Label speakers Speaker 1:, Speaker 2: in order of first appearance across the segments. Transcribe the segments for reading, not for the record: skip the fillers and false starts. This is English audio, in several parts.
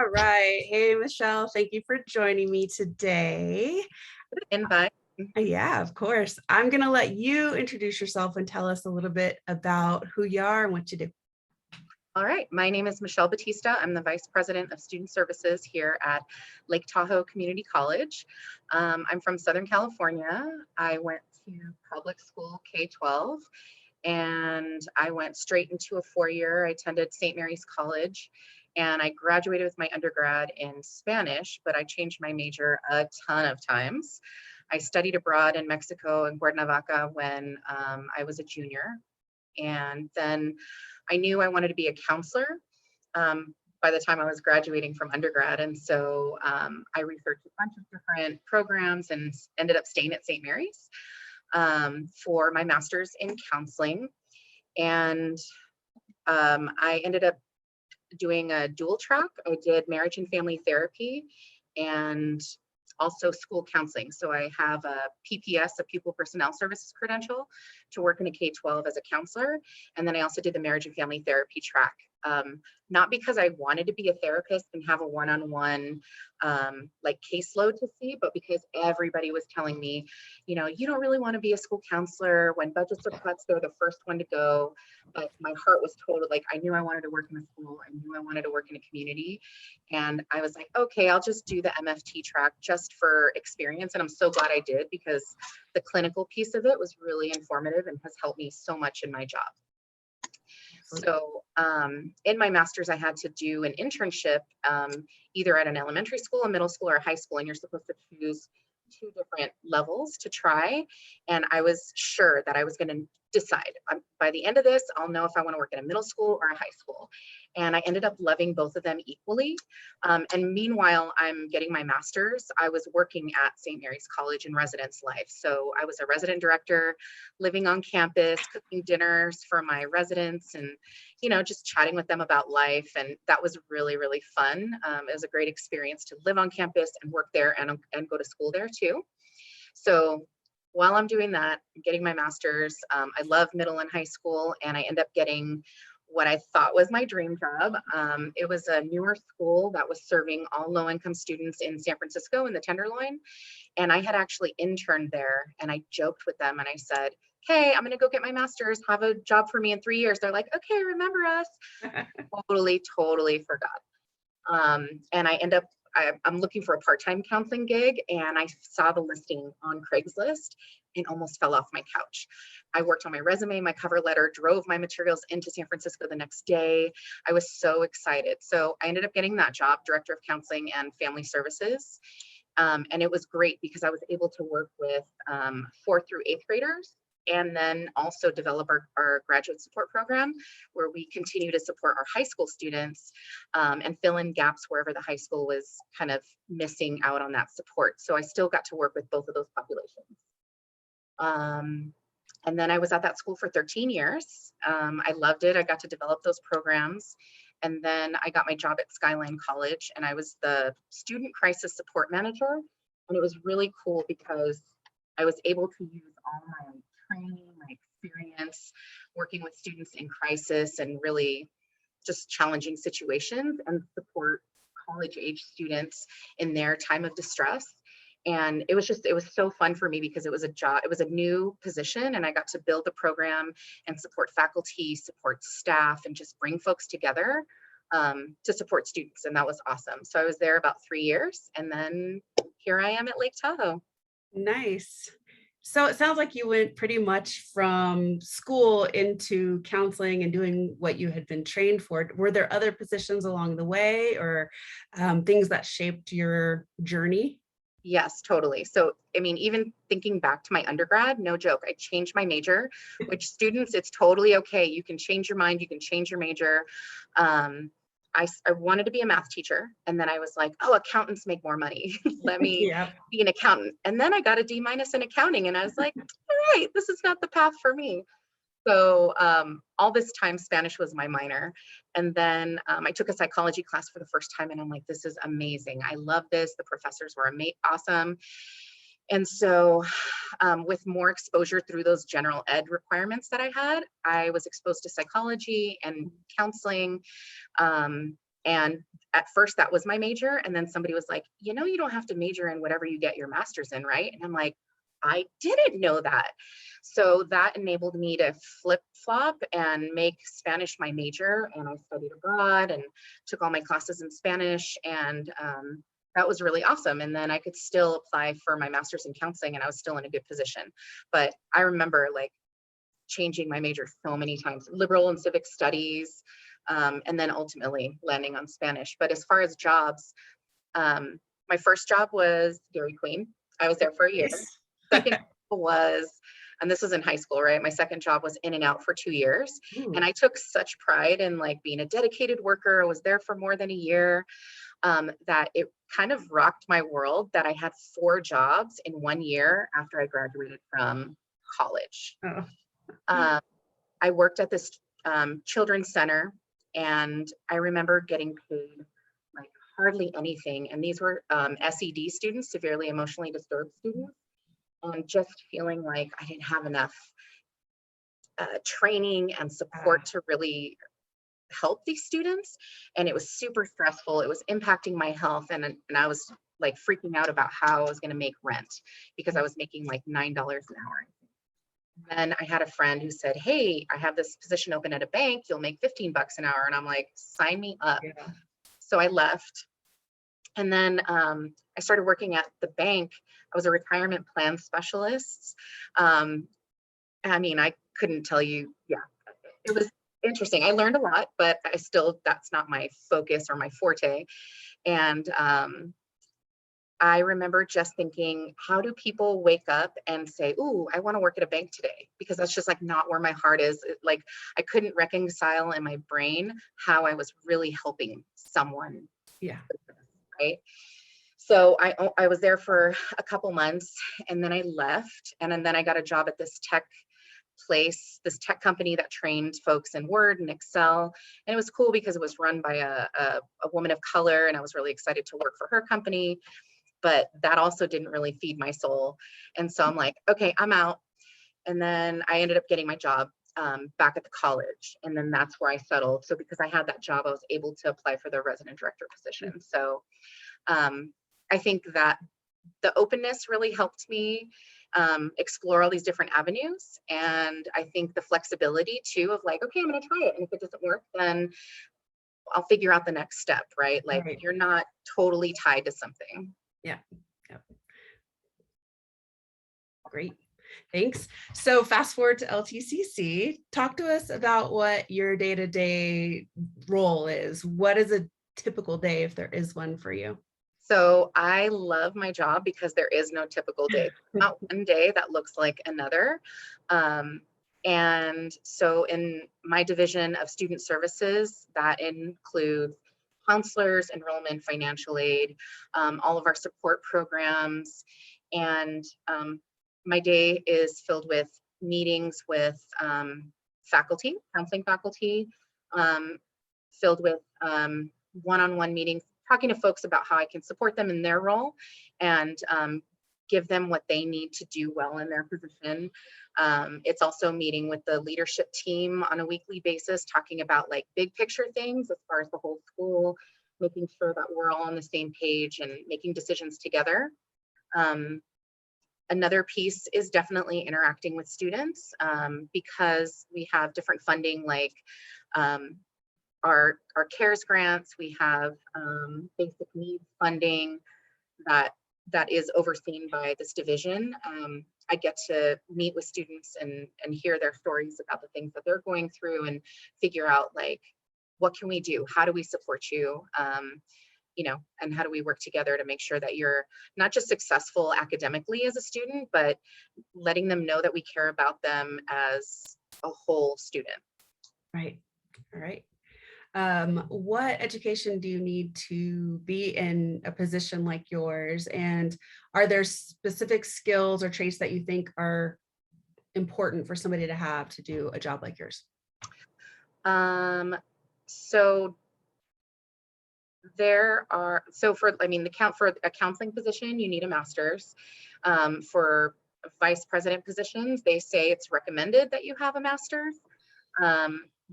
Speaker 1: All right. Hey, Michelle, thank you for joining me today.
Speaker 2: Invite.
Speaker 1: Yeah, of course. I'm going to let you introduce yourself and tell us a little bit about who you are and what you do.
Speaker 2: All right, my name is Michelle Batista. I'm the Vice President of Student Services here at Lake Tahoe Community College. I'm from Southern California. I went to public school K-12, and I went straight into a four-year. I attended St. Mary's College, and I graduated with my undergrad in Spanish, but I changed my major a ton of times. I studied abroad in Mexico and Cuernavaca when I was a junior. And then I knew I wanted to be a counselor by the time I was graduating from undergrad. And so I researched a bunch of different programs and ended up staying at St. Mary's for my master's in counseling. And I ended up doing a dual track. I did marriage and family therapy and also school counseling. So I have a PPS, a pupil personnel services credential, to work in a K-12 as a counselor. And then I also did the marriage and family therapy track. Not because I wanted to be a therapist and have a one-on-one like caseload to see, but because everybody was telling me, you know, you don't really want to be a school counselor. When budgets are cut, they're the first one to go. But my heart was total, like, I knew I wanted to work in a school. I knew I wanted to work in a community. And I was like, okay, I'll just do the MFT track just for experience. And I'm so glad I did, because the clinical piece of it was really informative and has helped me so much in my job. So in my master's, I had to do an internship either at an elementary school, a middle school, or a high school, and you're supposed to choose two different levels to try. And I was sure that I was going to decide by the end of this, I'll know if I want to work in a middle school or a high school. And I ended up loving both of them equally. And meanwhile, I'm getting my master's. I was working at St. Mary's College in residence life. So I was a resident director, living on campus, cooking dinners for my residents, and, you know, just chatting with them about life. And that was really, really fun. It was a great experience to live on campus and work there and go to school there too. So while I'm doing that, I'm getting my master's. I love middle and high school, and I end up getting what I thought was my dream job. It was a newer school that was serving all low-income students in San Francisco in the Tenderloin. And I had actually interned there, and I joked with them and I said, hey, I'm gonna go get my master's, have a job for me in 3 years. They're like, okay, remember us. Totally forgot. And I end up, I'm looking for a part-time counseling gig, and I saw the listing on Craigslist and almost fell off my couch. I worked on my resume, my cover letter, drove my materials into San Francisco the next day. I was so excited. So I ended up getting that job, Director of Counseling and Family Services. And it was great because I was able to work with 4th through 8th graders, and then also develop our graduate support program, where we continue to support our high school students and fill in gaps wherever the high school was kind of missing out on that support. So I still got to work with both of those populations. And then I was at that school for 13 years. I loved it. I got to develop those programs. And then I got my job at Skyline College, and I was the student crisis support manager. And it was really cool because I was able to use all my training, my experience working with students in crisis and really just challenging situations, and support college age students in their time of distress. And it was so fun for me because it was a job, it was a new position, and I got to build the program and support faculty, support staff, and just bring folks together to support students. And that was awesome. So I was there about 3 years, and then here I am at Lake Tahoe.
Speaker 1: Nice. So it sounds like you went pretty much from school into counseling and doing what you had been trained for. Were there other positions along the way, or things that shaped your journey?
Speaker 2: Yes, totally. So, I mean, even thinking back to my undergrad, no joke, I changed my major, which students, it's totally okay. You can change your mind, you can change your major. I wanted to be a math teacher, and then I was like, oh, accountants make more money. Let me
Speaker 1: Yeah.
Speaker 2: be an accountant. And then I got a D- in accounting, and I was like, all right, this is not the path for me. So all this time, Spanish was my minor. And then I took a psychology class for the first time, and I'm like, this is amazing. I love this. The professors were awesome. And so with more exposure through those general ed requirements that I had, I was exposed to psychology and counseling. And at first that was my major. And then somebody was like, you know, you don't have to major in whatever you get your master's in, right? And I'm like, I didn't know that. So that enabled me to flip flop and make Spanish my major. And I studied abroad and took all my classes in Spanish. And that was really awesome. And then I could still apply for my master's in counseling, and I was still in a good position. But I remember like changing my major so many times, liberal and civic studies, and then ultimately landing on Spanish. But as far as jobs, my first job was Dairy Queen. I was there for a year.
Speaker 1: Nice.
Speaker 2: Second was, and this was in high school, right? My second job was In-N-Out for 2 years.
Speaker 1: Ooh.
Speaker 2: And I took such pride in like being a dedicated worker. I was there for more than a year, that it kind of rocked my world that I had 4 jobs in 1 year after I graduated from college.
Speaker 1: Oh.
Speaker 2: I worked at this children's center, and I remember getting paid like hardly anything. And these were SED students, severely emotionally disturbed students, and just feeling like I didn't have enough training and support to really help these students. And it was super stressful. It was impacting my health. And I was like freaking out about how I was going to make rent because I was making like $9 an hour. Then I had a friend who said, hey, I have this position open at a bank. You'll make 15 bucks an hour. And I'm like, sign me up.
Speaker 1: Yeah.
Speaker 2: So I left. And then I started working at the bank. I was a retirement plan specialist. I mean, I couldn't tell you. Yeah, it was interesting. I learned a lot, but I still, that's not my focus or my forte. And I remember just thinking, how do people wake up and say, ooh, I want to work at a bank today? Because that's just like not where my heart is. Like I couldn't reconcile in my brain how I was really helping someone.
Speaker 1: Yeah.
Speaker 2: Right. So I was there for a couple months, and then I left, and then I got a job at this tech place, this tech company that trained folks in Word and Excel. And it was cool because it was run by a woman of color, and I was really excited to work for her company. But that also didn't really feed my soul. And so I'm like, okay, I'm out. And then I ended up getting my job back at the college. And then that's where I settled. So because I had that job, I was able to apply for the resident director position. So I think that the openness really helped me explore all these different avenues. And I think the flexibility too of like, okay, I'm going to try it. And if it doesn't work, then I'll figure out the next step, right? Like
Speaker 1: Right.
Speaker 2: you're not totally tied to something.
Speaker 1: Yeah. Yeah. Great. Thanks. So fast forward to LTCC. Talk to us about what your day-to-day role is. What is a typical day, if there is one for you?
Speaker 2: So I love my job because there is no typical day. Not one day that looks like another. And so in my division of student services, that includes counselors, enrollment, financial aid, all of our support programs. And my day is filled with meetings with faculty, counseling faculty, filled with one-on-one meetings, talking to folks about how I can support them in their role and give them what they need to do well in their position. It's also meeting with the leadership team on a weekly basis, talking about like big picture things as far as the whole school, making sure that we're all on the same page and making decisions together. Another piece is definitely interacting with students because we have different funding like our CARES grants, we have basic needs funding that is overseen by this division. I get to meet with students and hear their stories about the things that they're going through and figure out like, what can we do? How do we support you? You know, and how do we work together to make sure that you're not just successful academically as a student, but letting them know that we care about them as a whole student.
Speaker 1: Right. All right. What education do you need to be in a position like yours? And are there specific skills or traits that you think are important for somebody to have to do a job like yours?
Speaker 2: So there are, so for, I mean, for a counseling position, you need a master's. For vice president positions, they say it's recommended that you have a master's.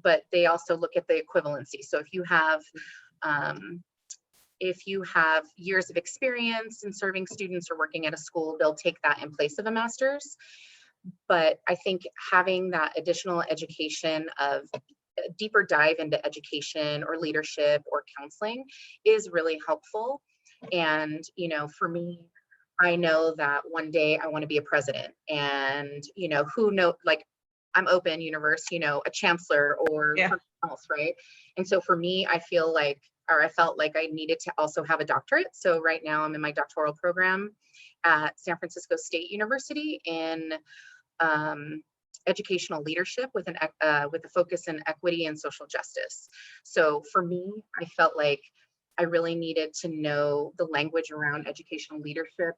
Speaker 2: But they also look at the equivalency. So if you have If you have years of experience in serving students or working at a school, they'll take that in place of a master's. But I think having that additional education of a deeper dive into education or leadership or counseling is really helpful. And, for me, I know that one day I want to be a president, and, who know, like, I'm open universe, a chancellor or
Speaker 1: Yeah.
Speaker 2: something else, right? And so for me, I felt like I needed to also have a doctorate. So right now I'm in my doctoral program at San Francisco State University in educational leadership with a focus in equity and social justice. So for me, I felt like I really needed to know the language around educational leadership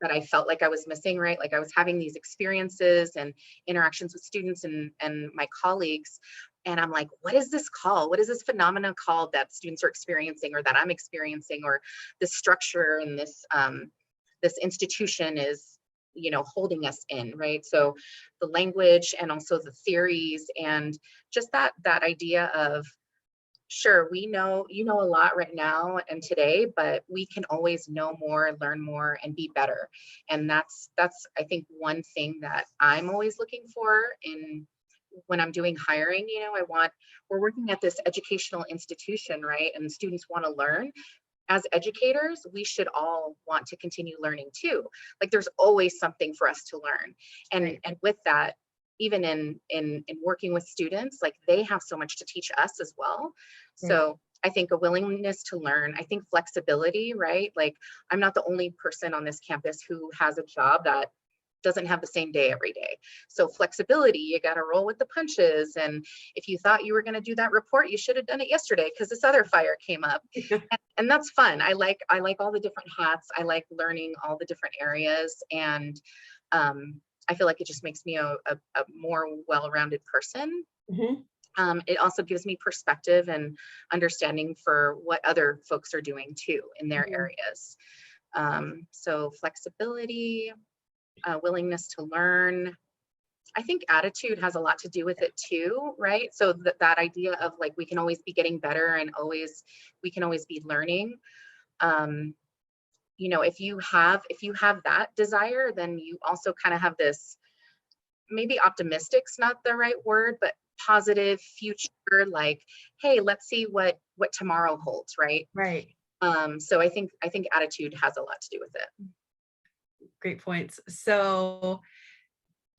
Speaker 2: that I felt like I was missing, right? Like I was having these experiences and interactions with students and my colleagues. And I'm like, what is this called? What is this phenomenon called that students are experiencing or that I'm experiencing, or this structure and this institution is, holding us in, right? So the language and also the theories and just that idea of, sure, we know, a lot right now and today, but we can always know more, learn more, and be better. And that's I think one thing that I'm always looking for in when I'm doing hiring. We're working at this educational institution, right? And students want to learn. As educators, we should all want to continue learning too. Like there's always something for us to learn. And
Speaker 1: Right.
Speaker 2: and with that, even in working with students, like they have so much to teach us as well.
Speaker 1: Right.
Speaker 2: So I think a willingness to learn, I think flexibility, right? Like I'm not the only person on this campus who has a job that doesn't have the same day every day. So flexibility, you got to roll with the punches. And if you thought you were going to do that report, you should have done it yesterday because this other fire came up. And that's fun. I like all the different hats. I like learning all the different areas. And I feel like it just makes me a more well-rounded person.
Speaker 1: Mhm.
Speaker 2: It also gives me perspective and understanding for what other folks are doing too in their
Speaker 1: Mhm.
Speaker 2: areas. So flexibility, willingness to learn. I think attitude has a lot to do with it too, right? So that idea of like we can always be getting better and we can always be learning. Um, if you have that desire, then you also kind of have this, maybe optimistic's not the right word, but positive future, like, hey, let's see what tomorrow holds, right?
Speaker 1: Right.
Speaker 2: So I think attitude has a lot to do with it.
Speaker 1: Great points. So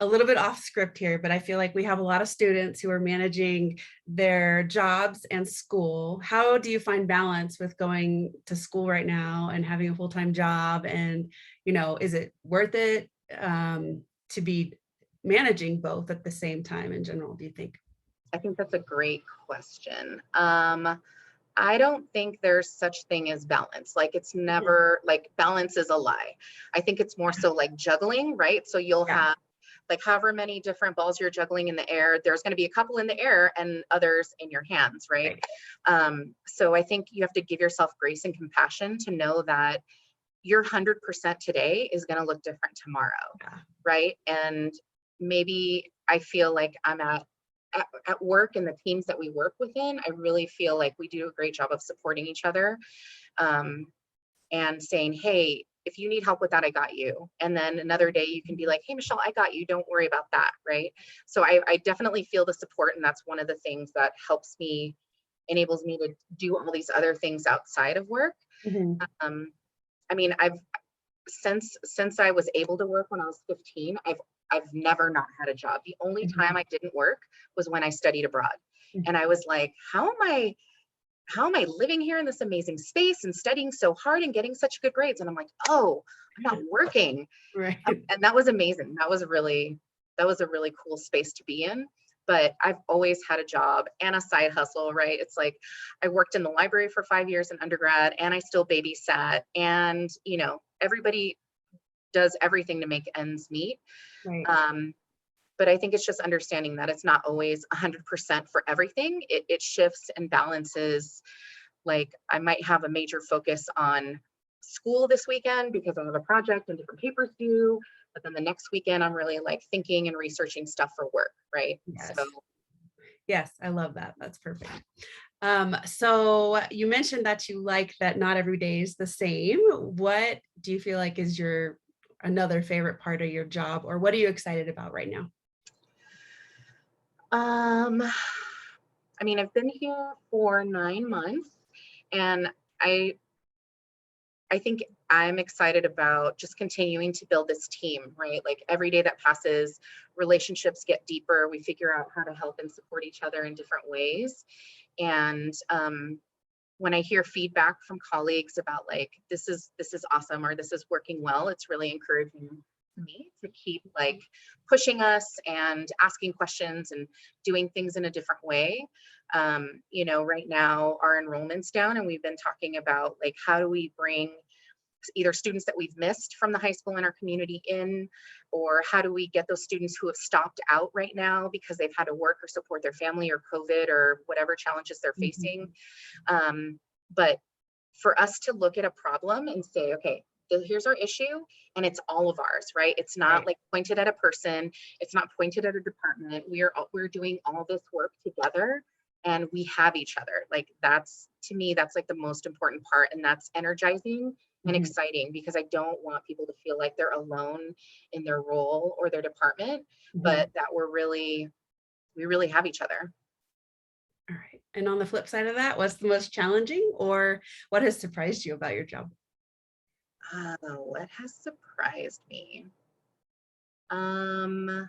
Speaker 1: a little bit off script here, but I feel like we have a lot of students who are managing their jobs and school. How do you find balance with going to school right now and having a full-time job? And, is it worth it to be managing both at the same time in general, do you think?
Speaker 2: I think that's a great question. I don't think there's such thing as balance. Like it's
Speaker 1: Mhm.
Speaker 2: never like balance is a lie. I think it's more so like juggling, right? So you'll
Speaker 1: Yeah.
Speaker 2: have like however many different balls you're juggling in the air, there's going to be a couple in the air and others in your hands, right?
Speaker 1: Right.
Speaker 2: So I think you have to give yourself grace and compassion to know that your 100% today is going to look different tomorrow,
Speaker 1: Yeah.
Speaker 2: right? And maybe I feel like I'm at work and the teams that we work within, I really feel like we do a great job of supporting each other, um, and saying, hey, if you need help with that, I got you. And then another day you can be like, hey, Michelle, I got you. Don't worry about that. Right. So I definitely feel the support. And that's one of the things that helps me, enables me to do all these other things outside of work.
Speaker 1: Mhm.
Speaker 2: Um, I mean, since I was able to work when I was 15, I've never not had a job. The only time
Speaker 1: Mhm.
Speaker 2: I didn't work was when I studied abroad. And I was like, how am I living here in this amazing space and studying so hard and getting such good grades? And I'm like, oh, I'm not working.
Speaker 1: Right.
Speaker 2: And that was amazing. That was a really cool space to be in. But I've always had a job and a side hustle, right? It's like I worked in the library for 5 years in undergrad and I still babysat. And, everybody does everything to make ends meet.
Speaker 1: Right.
Speaker 2: Um, but I think it's just understanding that it's not always 100% for everything. It shifts and balances. Like I might have a major focus on school this weekend because I have a project and different papers due. But then the next weekend, I'm really like thinking and researching stuff for work, right? So
Speaker 1: Yes. Yes, I love that. That's perfect. So you mentioned that you like that not every day is the same. What do you feel like is your another favorite part of your job, or what are you excited about right now?
Speaker 2: Um, I mean, I've been here for 9 months, and I I think I'm excited about just continuing to build this team, right? Like every day that passes, relationships get deeper. We figure out how to help and support each other in different ways. And when I hear feedback from colleagues about like this is awesome or this is working well, it's really encouraging to me to keep like pushing us and asking questions and doing things in a different way. Right now our enrollment's down, and we've been talking about like how do we bring either students that we've missed from the high school in our community in, or how do we get those students who have stopped out right now because they've had to work or support their family or COVID or whatever challenges they're facing. But for us to look at a problem and say, okay, here's our issue, and it's all of ours, right? It's not
Speaker 1: Right.
Speaker 2: like pointed at a person, it's not pointed at a department. We're doing all this work together, and we have each other. Like that's, to me, that's like the most important part, and that's energizing and
Speaker 1: Mhm.
Speaker 2: exciting because I don't want people to feel like they're alone in their role or their department,
Speaker 1: Mhm.
Speaker 2: but that we really have each other.
Speaker 1: All right. And on the flip side of that, what's the most challenging or what has surprised you about your job?
Speaker 2: What has surprised me? Um,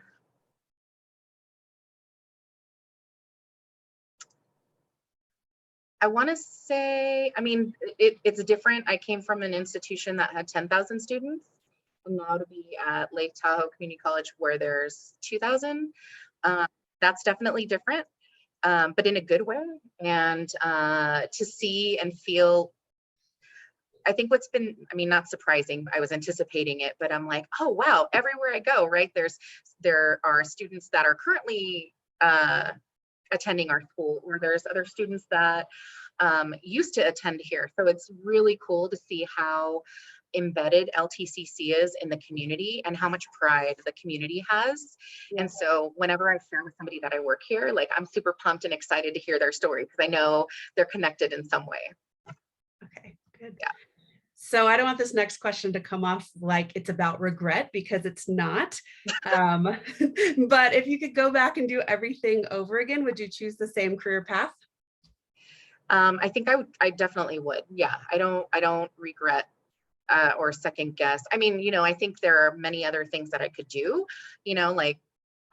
Speaker 2: I want to say, I mean, it's different. I came from an institution that had 10,000 students, and now to be at Lake Tahoe Community College where there's 2,000, uh, that's definitely different, but in a good way. And to see and feel, I think what's been, I mean, not surprising, I was anticipating it, but I'm like, oh, wow, everywhere I go, right? There are students that are currently attending our school, or there's other students that used to attend here. So it's really cool to see how embedded LTCC is in the community and how much pride the community has.
Speaker 1: Yeah.
Speaker 2: And so whenever I share with somebody that I work here, like I'm super pumped and excited to hear their story because I know they're connected in some way.
Speaker 1: Okay, good.
Speaker 2: Yeah.
Speaker 1: So I don't want this next question to come off like it's about regret because it's not. Um, but if you could go back and do everything over again, would you choose the same career path?
Speaker 2: I think I definitely would. Yeah. I don't regret or second guess. I mean, I think there are many other things that I could do, like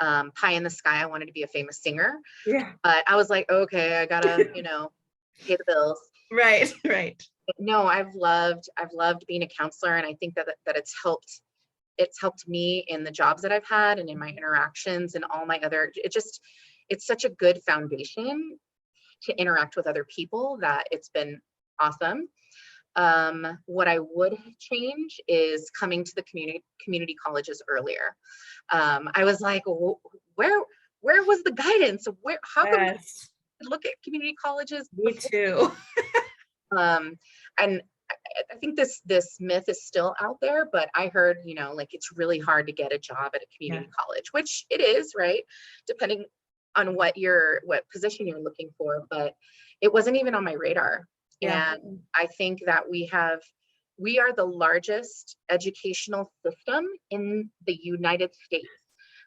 Speaker 2: pie in the sky. I wanted to be a famous singer,
Speaker 1: Yeah.
Speaker 2: but I was like, okay, I gotta, pay the bills.
Speaker 1: Right, right.
Speaker 2: But no, I've loved being a counselor, and I think that it's helped me in the jobs that I've had and in my interactions and all my other, it's such a good foundation to interact with other people that it's been awesome. What I would change is coming to the community colleges earlier. I was like, where was the guidance? How come we
Speaker 1: Yes,
Speaker 2: look at community colleges
Speaker 1: me
Speaker 2: before?
Speaker 1: too.
Speaker 2: Um, and I think this myth is still out there, but I heard, like it's really hard to get a job at a
Speaker 1: Yeah,
Speaker 2: community college, which it is, right? Depending on what position you're looking for, but it wasn't even on my radar.
Speaker 1: yeah.
Speaker 2: And I think that we are the largest educational system in the United States.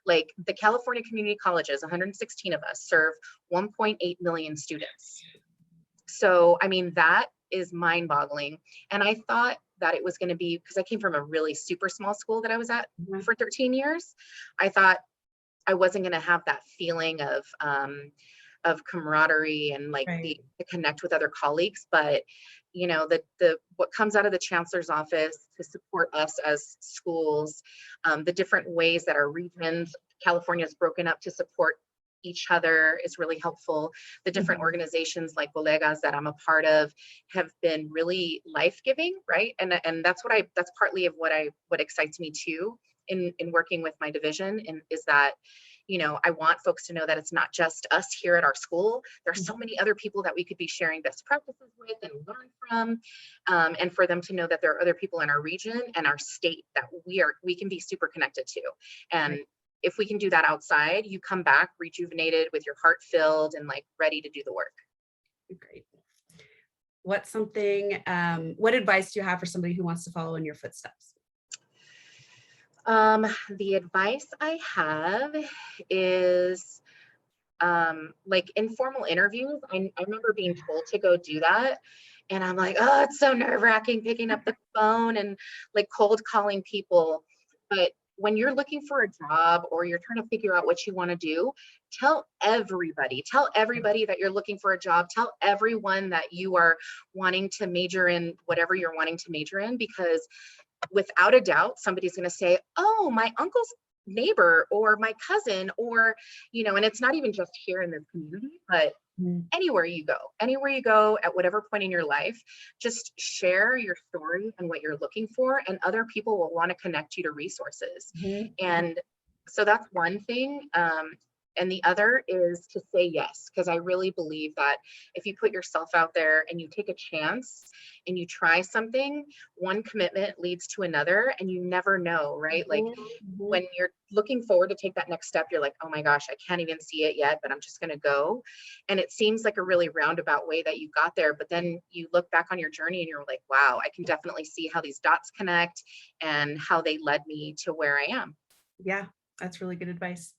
Speaker 2: Like the California community colleges, 116 of us serve 1.8 million students. So, I mean, that is mind boggling. And I thought that it was going to be, because I came from a really super small school that I was at
Speaker 1: Mhm.
Speaker 2: for 13 years. I thought I wasn't going to have that feeling of camaraderie and like
Speaker 1: Right.
Speaker 2: to connect with other colleagues. But, the what comes out of the chancellor's office to support us as schools, the different ways that our regions, California is broken up to support each other is really helpful. The different
Speaker 1: Mhm.
Speaker 2: organizations like Bolegas that I'm a part of have been really life-giving, right? And that's partly of what excites me too in working with my division, and is that I want folks to know that it's not just us here at our school. There's so
Speaker 1: Mhm.
Speaker 2: many other people that we could be sharing best practices with and learn from, and for them to know that there are other people in our region and our state that we can be super connected to. And
Speaker 1: Right.
Speaker 2: if we can do that outside, you come back rejuvenated with your heart filled and like ready to do the work.
Speaker 1: What's something, what advice do you have for somebody who wants to follow in your footsteps?
Speaker 2: The advice I have is like informal interviews. I remember being told to go do that. And I'm like, oh, it's so nerve wracking picking up the phone and like cold calling people. But when you're looking for a job or you're trying to figure out what you want to do, tell everybody that you're looking for a job, tell everyone that you are wanting to major in whatever you're wanting to major in, because without a doubt, somebody's going to say, oh, my uncle's neighbor or my cousin, or, and it's not even just here in this community, but
Speaker 1: Mhm.
Speaker 2: anywhere you go at whatever point in your life, just share your story and what you're looking for, and other people will want to connect you to resources.
Speaker 1: Mhm.
Speaker 2: And so that's one thing. And the other is to say yes, because I really believe that if you put yourself out there and you take a chance and you try something, one commitment leads to another, and you never know, right? Like
Speaker 1: Mhm. Mhm.
Speaker 2: when you're looking forward to take that next step, you're like, oh my gosh, I can't even see it yet, but I'm just going to go. And it seems like a really roundabout way that you got there. But then you look back on your journey and you're like, wow, I can definitely see how these dots connect and how they led me to where I am.
Speaker 1: Yeah, that's really good advice.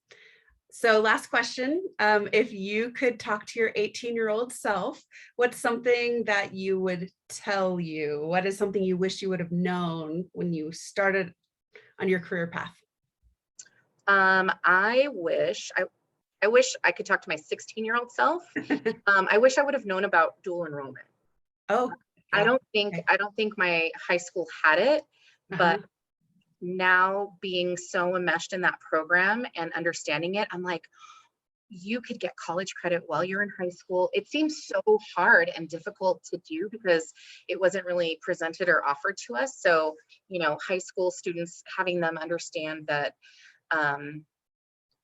Speaker 1: So last question, if you could talk to your 18-year-old self, what's something that you would tell you? What is something you wish you would have known when you started on your career path?
Speaker 2: I wish I could talk to my 16-year-old self. I wish I would have known about dual enrollment.
Speaker 1: Oh,
Speaker 2: I
Speaker 1: yeah.
Speaker 2: don't think
Speaker 1: Okay.
Speaker 2: I don't think my high school had it, but
Speaker 1: Uh-huh.
Speaker 2: now being so enmeshed in that program and understanding it, I'm like, you could get college credit while you're in high school. It seems so hard and difficult to do because it wasn't really presented or offered to us. So, high school students, having them understand um,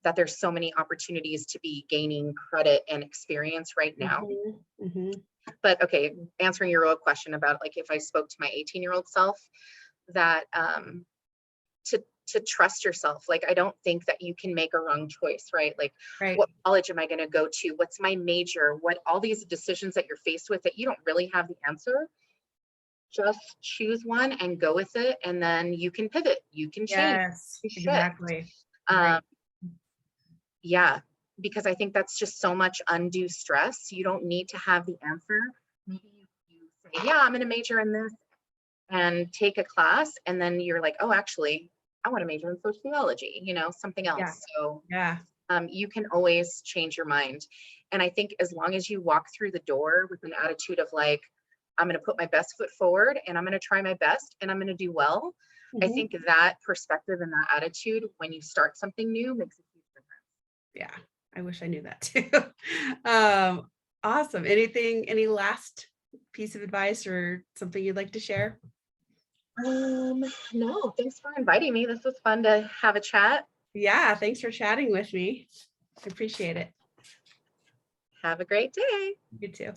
Speaker 2: that there's so many opportunities to be gaining credit and experience right now.
Speaker 1: Mhm. Mhm.
Speaker 2: But okay, answering your real question about like if I spoke to my 18-year-old self, that to trust yourself. Like I don't think that you can make a wrong choice, right? Like
Speaker 1: Right.
Speaker 2: what college am I going to go to? What's my major? What all these decisions that you're faced with that you don't really have the answer. Just choose one and go with it, and then you can pivot, you can change,
Speaker 1: Yes,
Speaker 2: you shift.
Speaker 1: exactly.
Speaker 2: Um,
Speaker 1: Right.
Speaker 2: yeah, because I think that's just so much undue stress. You don't need to have the answer. Maybe you say, yeah, I'm going to major in this and take a class, and then you're like, oh, actually, I want to major in sociology, something
Speaker 1: Yeah.
Speaker 2: else. So
Speaker 1: Yeah.
Speaker 2: you can always change your mind. And I think as long as you walk through the door with an attitude of like, I'm going to put my best foot forward and I'm going to try my best and I'm going to do well. I
Speaker 1: Mhm.
Speaker 2: think that perspective and that attitude when you start something new makes a huge difference.
Speaker 1: Yeah. I wish I knew that too. Um, awesome. Any last piece of advice or something you'd like to share?
Speaker 2: No, thanks for inviting me. This was fun to have a chat.
Speaker 1: Yeah, thanks for chatting with me. I appreciate it.
Speaker 2: Have a great day.
Speaker 1: You too.